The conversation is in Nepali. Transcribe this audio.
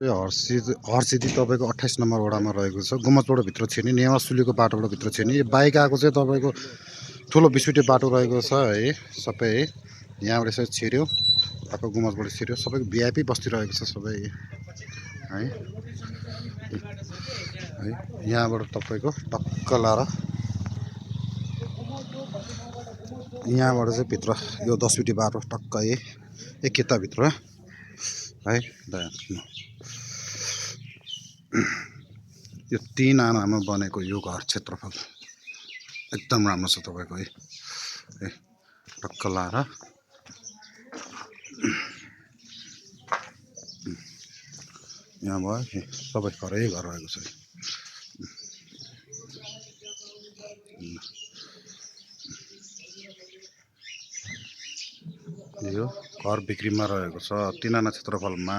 यो हर्सिदी तपाईँको 28 नम्बर वडामा रहेको छ। गुम्बजबाट भित्र छिर्ने नेवासुलीको बाटोबाट भित्र छिर्ने। यो बाइक आएको चाहिँ तपाईँको ठुलो बिस्कुटे बाटो रहेको छ है सबै है। यहाँबाट यसरी छिर्यो टक्क गुम्बजबाट छिर्यो। सबैको भिआइपी बस्ती रहेको छ सबै है। यहाँबाट तपाईँको टक्क लाएर यहाँबाट चाहिँ भित्र यो 10 फिटी बाटो टक्क एक किताभित्र है। यो 3 आनामा बनेको यो घर क्षेत्रफल एकदम राम्रो छ तपाईँको है। टक्क लाएर यहाँ भयो सबै घरै घर रहेको छ। यो घर बिक्रीमा रहेको छ 3 आना क्षेत्रफलमा।